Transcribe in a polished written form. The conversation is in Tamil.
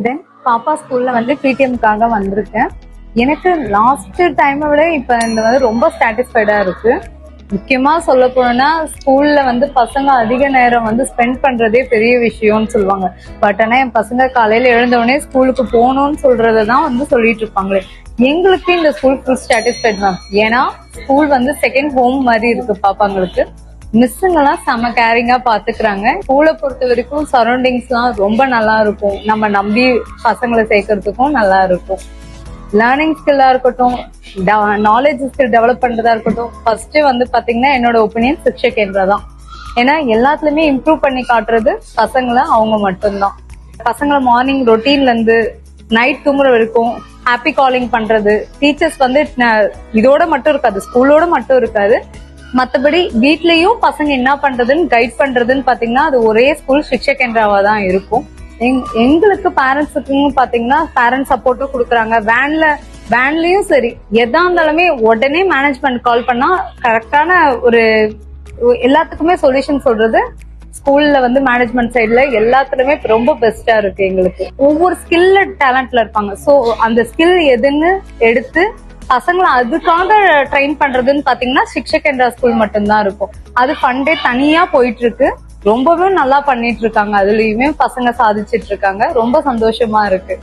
தென் பாப்பா ஸ்கூல்ல வந்து பிடிஎம்காக வந்திருக்கேன். எனக்கு லாஸ்ட் டைமை விட இப்ப இந்த வந்து ரொம்ப சாட்டிஸ்ஃபைடா இருக்கு. முக்கியமா சொல்ல போனா ஸ்கூல்ல வந்து பசங்க அதிக நேரம் வந்து ஸ்பெண்ட் பண்றதே பெரிய விஷயம்னு சொல்லுவாங்க. பட் ஆனா என் பசங்க காலையில எழுந்தவுடனே ஸ்கூலுக்கு போகணும்னு சொல்றதான் வந்து சொல்லிட்டு இருப்பாங்களே. எங்களுக்கு இந்த ஸ்கூல் ஃபுல் சாட்டிஸ்ஃபைட் மேம். ஏன்னா ஸ்கூல் வந்து செகண்ட் ஹோம் மாதிரி இருக்கு பாப்பாங்களுக்கு. மிஸ்ஸுங்கெல்லாம் செம கேரிங்கா பாத்துக்கிறாங்க. ஸ்கூலை பொறுத்த வரைக்கும் சரௌண்டிங்ஸ் எல்லாம் ரொம்ப நல்லா இருக்கும். நம்ம நம்பி பசங்களை சேர்க்கறதுக்கும் நல்லா இருக்கும். லேர்னிங் ஸ்கில்லா இருக்கட்டும், நாலேஜ் ஸ்கில் டெவலப் பண்றதா இருக்கட்டும், ஃபர்ஸ்ட் வந்து பாத்தீங்கன்னா என்னோட ஒப்பீனியன் சிக்ஷா கேந்திரா தான். ஏன்னா எல்லாத்துலயுமே இம்ப்ரூவ் பண்ணி காட்டுறது பசங்களை அவங்க மட்டும்தான். பசங்களை மார்னிங் ரொட்டீன்ல இருந்து நைட் தூங்குற வரைக்கும் ஹாப்பி காலிங் பண்றது. டீச்சர்ஸ் வந்து இதோட மட்டும் இருக்காது, ஸ்கூலோட மட்டும் இருக்காது, மத்தபடி வீட்லயும் பசங்க என்ன பண்றதுன்னு கைட் பண்றதுன்னு பாத்தீங்கன்னா அது ஒரே ஸ்கூல் சிக்ஷா கேந்திராவா தான் இருக்கும். எங்களுக்கு பேரண்ட்ஸுக்கும் பாத்தீங்கன்னா பேரண்ட் சப்போர்ட்டும் கொடுக்குறாங்க. வேன்லயும் சரி, எதா இருந்தாலுமே உடனே மேனேஜ்மெண்ட் கால் பண்ணா கரெக்டான ஒரு எல்லாத்துக்குமே சொல்யூஷன் சொல்றது ஸ்கூல்ல வந்து மேனேஜ்மெண்ட் சைட்ல எல்லாத்துலயுமே ரொம்ப பெஸ்டா இருக்கு. எங்களுக்கு ஒவ்வொரு ஸ்கில்ல டேலண்ட்ல இருப்பாங்க. சோ அந்த ஸ்கில் எதுன்னு எடுத்து பசங்களை அதுக்காக ட்ரெயின் பண்றதுன்னு பாத்தீங்கன்னா சிக்ஷா கேந்திரா ஸ்கூல் மட்டும்தான் இருக்கும். அது ஃபண்டே தனியா போயிட்டு இருக்கு. ரொம்பவே நல்லா பண்ணிட்டு இருக்காங்க. அதுலயுமே பசங்க சாதிச்சிட்டு இருக்காங்க. ரொம்ப சந்தோஷமா இருக்கு.